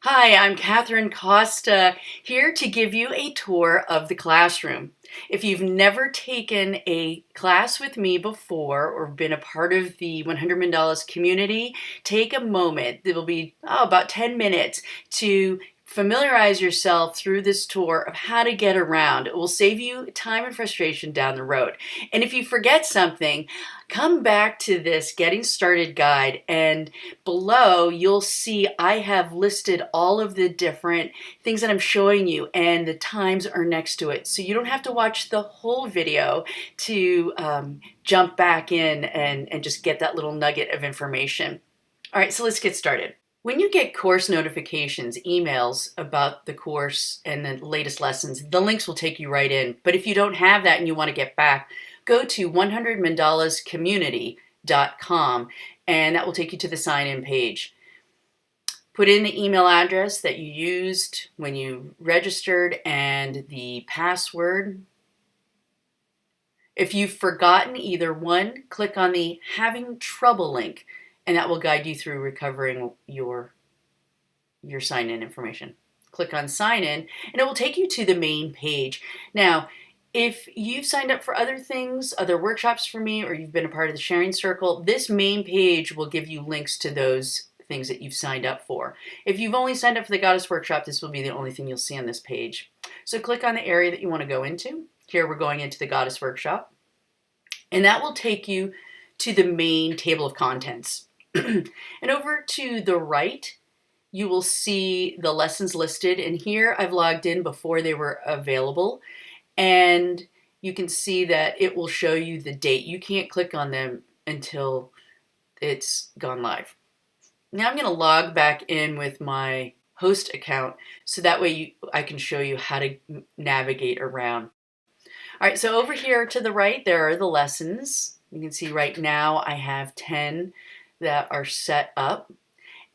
Hi, I'm Catherine Costa, here to give you a tour of the classroom. If you've never taken a class with me before or been a part of the 100 Mandalas community, take a moment. It will be about 10 minutes to familiarize yourself through this tour of how to get around. It will save you time and frustration down the road. And if you forget something, come back to this Getting Started guide, and below you'll see I have listed all of the different things that I'm showing you, and the times are next to it. So you don't have to watch the whole video to jump back in and just get that little nugget of information. All right, so let's get started. When you get course notifications, emails about the course and the latest lessons, the links will take you right in. But if you don't have that and you want to get back, go to 100mandalascommunity.com and that will take you to the sign-in page. Put in the email address that you used when you registered and the password. If you've forgotten either one, click on the Having Trouble link, and that will guide you through recovering your sign-in information. Click on Sign In, and it will take you to the main page. Now, if you've signed up for other things, other workshops for me, or you've been a part of the sharing circle, this main page will give you links to those things that you've signed up for. If you've only signed up for the Goddess Workshop, this will be the only thing you'll see on this page. So click on the area that you want to go into. Here we're going into the Goddess Workshop, and that will take you to the main table of contents. And over to the right, you will see the lessons listed, and here I've logged in before they were available, and you can see that it will show you the date. You can't click on them until it's gone live. Now I'm going to log back in with my host account so that way I can show you how to navigate around. All right, so over here to the right, there are the lessons. You can see right now I have 10 that are set up,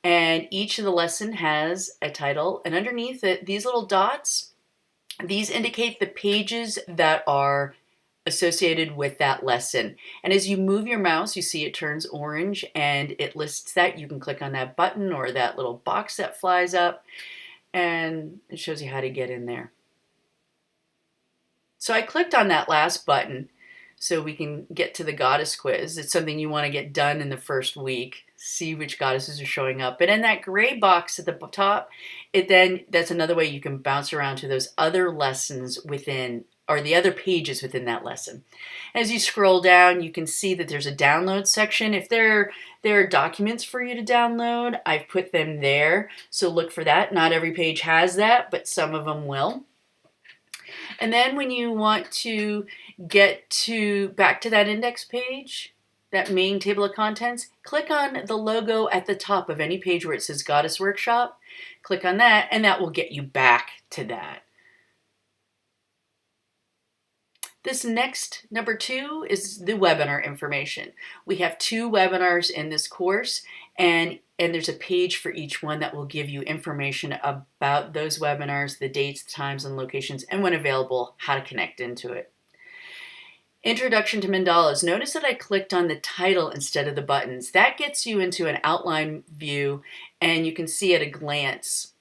and each of the lesson has a title, and underneath it, these little dots, these indicate the pages that are associated with that lesson. And as you move your mouse, you see it turns orange and it lists that. You can click on that button or that little box that flies up, and it shows you how to get in there. So I clicked on that last button so we can get to the goddess quiz. It's something you want to get done in the first week. See which goddesses are showing up. And in that gray box at the top, that's another way you can bounce around to those other lessons within, or the other pages within that lesson. As you scroll down, you can see that there's a download section. If there are documents for you to download, I've put them there. So look for that. Not every page has that, but some of them will. And then when you want to get back to that index page, that main table of contents, click on the logo at the top of any page where it says Goddess Workshop. Click on that, and that will get you back to that. This next, number 2, is the webinar information. We have 2 webinars in this course, and there's a page for each one that will give you information about those webinars, the dates, times, and locations, and when available, how to connect into it. Introduction to Mandalas. Notice that I clicked on the title instead of the buttons. That gets you into an outline view, and you can see at a glance.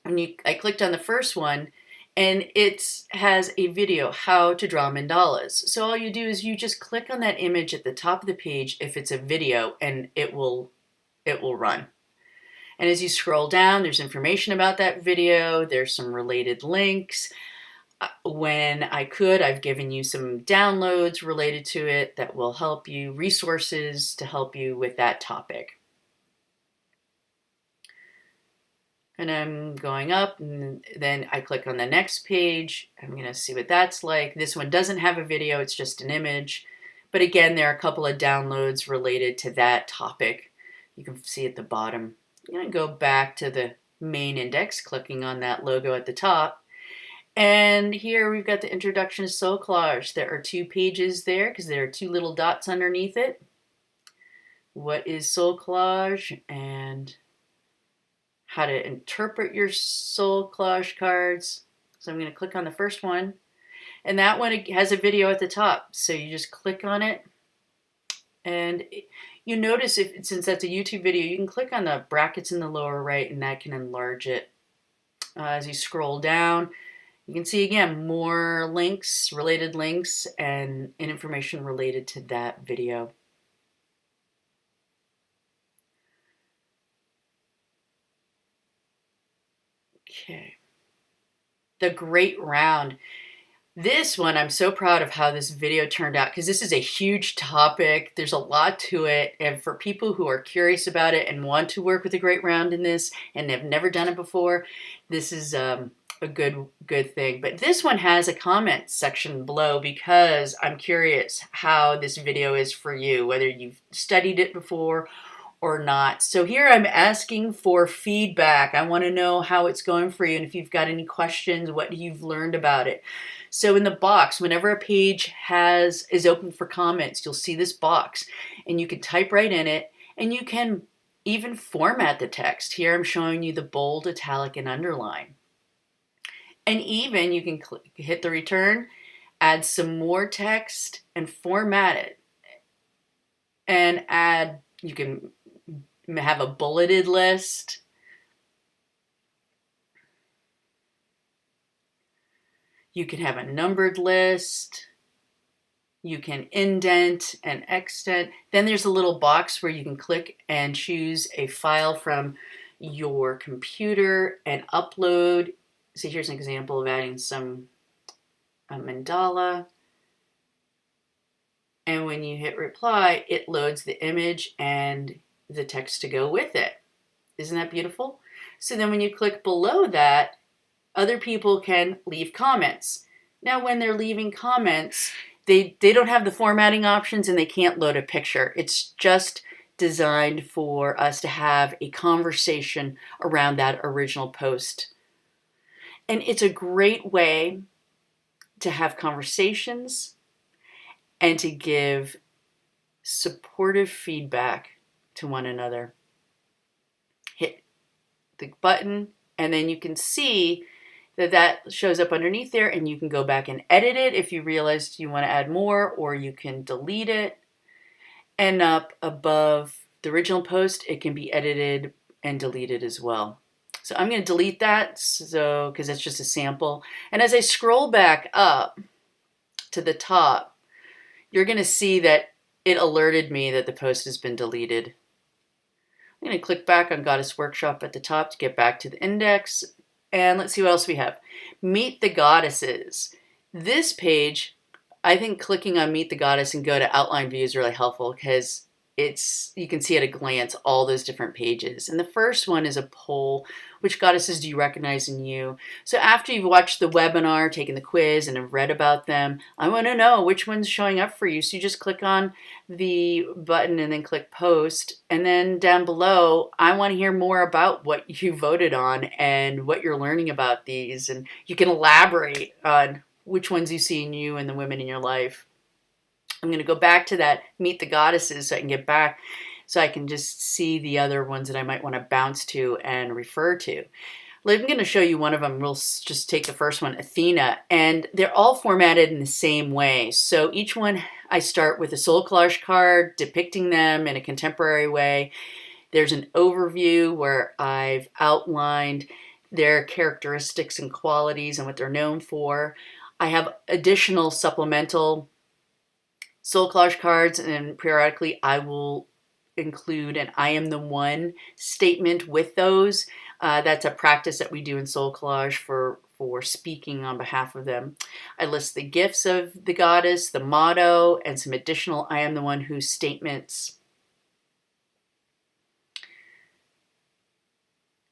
I clicked on the first one, and it has a video, how to draw mandalas. So all you do is you just click on that image at the top of the page if it's a video, and it will run. And as you scroll down, there's information about that video. There's some related links. When I could, I've given you some downloads related to it that will help you, resources to help you with that topic. And I'm going up, and then I click on the next page. I'm going to see what that's like. This one doesn't have a video, it's just an image. But again, there are a couple of downloads related to that topic. You can see at the bottom. I'm going to go back to the main index, clicking on that logo at the top. And here we've got the introduction to Soul Collage. There are 2 pages there because there are 2 little dots underneath it. What is Soul Collage and how to interpret your Soul Collage cards. So I'm going to click on the first one, and that one has a video at the top. So you just click on it, and You notice since that's a YouTube video, you can click on the brackets in the lower right and that can enlarge it. As you scroll down, you can see again more links, related links, and information related to that video. Okay. The Great Round. This one, I'm so proud of how this video turned out because this is a huge topic. There's a lot to it. And for people who are curious about it and want to work with a Great Round in this and have never done it before, this is a good thing. But this one has a comment section below because I'm curious how this video is for you, whether you've studied it before or not. So here I'm asking for feedback. I want to know how it's going for you and if you've got any questions, what you've learned about it. So in the box, whenever a page is open for comments, you'll see this box and you can type right in it and you can even format the text. Here I'm showing you the bold, italic, and underline. And even you can hit the return, add some more text and format it. And you can have a bulleted list. You can have a numbered list. You can indent and extent. Then there's a little box where you can click and choose a file from your computer and upload. So here's an example of adding a mandala. And when you hit reply, it loads the image and the text to go with it. Isn't that beautiful? So then when you click below that, other people can leave comments. Now when they're leaving comments, they don't have the formatting options and they can't load a picture. It's just designed for us to have a conversation around that original post. And it's a great way to have conversations and to give supportive feedback to one another. Hit the button and then you can see that shows up underneath there and you can go back and edit it if you realized you want to add more, or you can delete it. And up above the original post, it can be edited and deleted as well. So I'm going to delete that because that's just a sample. And as I scroll back up to the top, you're going to see that it alerted me that the post has been deleted. I'm going to click back on Goddess Workshop at the top to get back to the index. And let's see what else we have. Meet the Goddesses. This page, I think clicking on Meet the Goddess and go to Outline View is really helpful because you can see at a glance all those different pages. And the first one is a poll. Which goddesses do you recognize in you? So after you've watched the webinar, taken the quiz, and have read about them, I want to know which one's showing up for you. So you just click on the button and then click post. And then down below, I want to hear more about what you voted on and what you're learning about these. And you can elaborate on which ones you see in you and the women in your life. I'm going to go back to that Meet the Goddesses so I can get back, so I can just see the other ones that I might want to bounce to and refer to. I'm going to show you one of them. We'll just take the first one, Athena, and they're all formatted in the same way. So each one, I start with a soul collage card depicting them in a contemporary way. There's an overview where I've outlined their characteristics and qualities and what they're known for. I have additional supplemental soul collage cards, and periodically I will include an I am the one statement with those. That's a practice that we do in soul collage for speaking on behalf of them. I list the gifts of the goddess, the motto, and some additional I am the one who statements.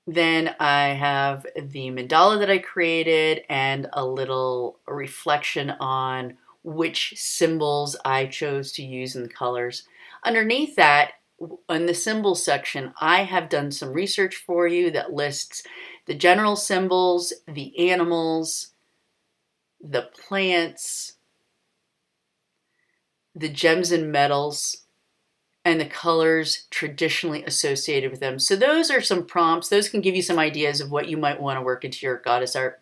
Then I have the mandala that I created and a little reflection on which symbols I chose to use in the colors. Underneath that, in the symbols section, I have done some research for you that lists the general symbols, the animals, the plants, the gems and metals, and the colors traditionally associated with them. So those are some prompts. Those can give you some ideas of what you might want to work into your goddess art.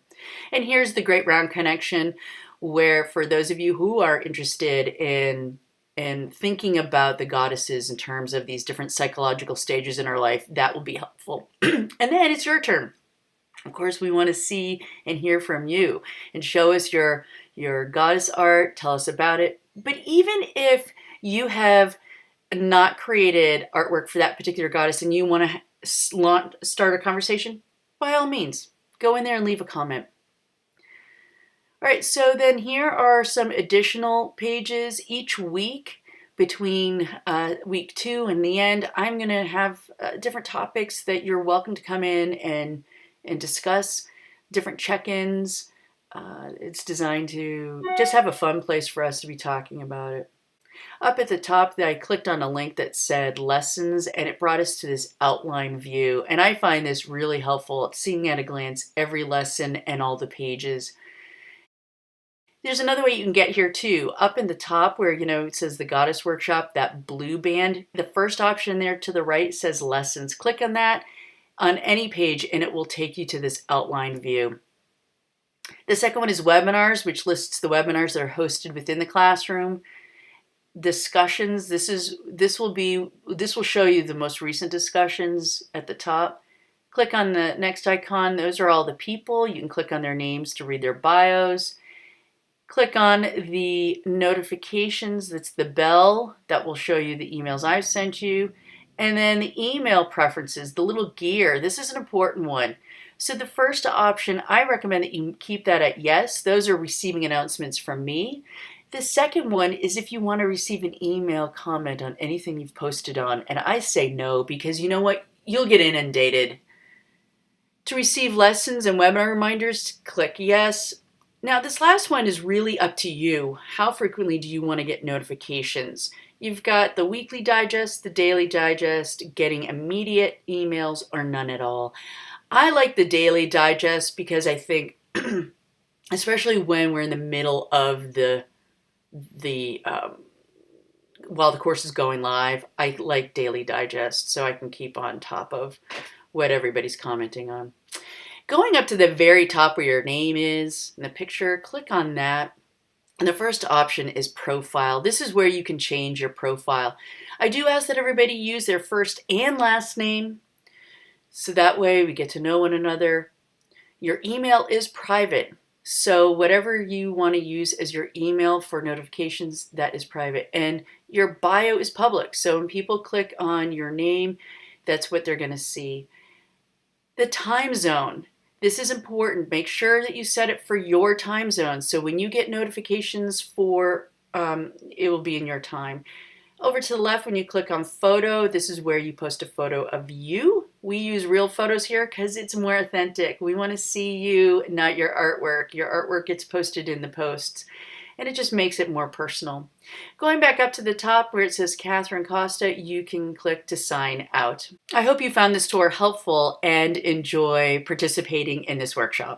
And here's the Great Round Connection, where for those of you who are interested in and thinking about the goddesses in terms of these different psychological stages in our life, that will be helpful. And then it's your turn. Of course, we want to see and hear from you and show us your goddess art, tell us about it. But even if you have not created artwork for that particular goddess and you want to start a conversation, by all means, go in there and leave a comment. All right, so then here are some additional pages each week. Between week 2 and the end, I'm going to have different topics that you're welcome to come in and discuss, different check-ins. It's designed to just have a fun place for us to be talking about it. Up at the top, I clicked on a link that said lessons, and it brought us to this outline view. And I find this really helpful, seeing at a glance every lesson and all the pages. There's another way you can get here too. Up in the top where, it says the Goddess Workshop, that blue band, the first option there to the right says lessons. Click on that on any page and it will take you to this outline view. The second one is webinars, which lists the webinars that are hosted within the classroom. Discussions, this will show you the most recent discussions at the top. Click on the next icon. Those are all the people. You can click on their names to read their bios. Click on the notifications, that's the bell that will show you the emails I've sent you. And then the email preferences, the little gear, this is an important one. So the first option, I recommend that you keep that at yes. Those are receiving announcements from me. The second one is if you want to receive an email comment on anything you've posted on. And I say no, because you know what? You'll get inundated. To receive lessons and webinar reminders, click yes. Now, this last one is really up to you. How frequently do you want to get notifications? You've got the weekly digest, the daily digest, getting immediate emails, or none at all. I like the daily digest because I think, especially when we're in the middle of while the course is going live, I like daily digest so I can keep on top of what everybody's commenting on. Going up to the very top where your name is in the picture, click on that. And the first option is profile. This is where you can change your profile. I do ask that everybody use their first and last name, so that way we get to know one another. Your email is private, so whatever you want to use as your email for notifications, that is private. And your bio is public, so when people click on your name, that's what they're going to see. The time zone. This is important. Make sure that you set it for your time zone. So when you get notifications for, it will be in your time. Over to the left, when you click on photo, this is where you post a photo of you. We use real photos here because it's more authentic. We want to see you, not your artwork. Your artwork gets posted in the posts, and it just makes it more personal. Going back up to the top where it says Catherine Costa, you can click to sign out. I hope you found this tour helpful and enjoy participating in this workshop.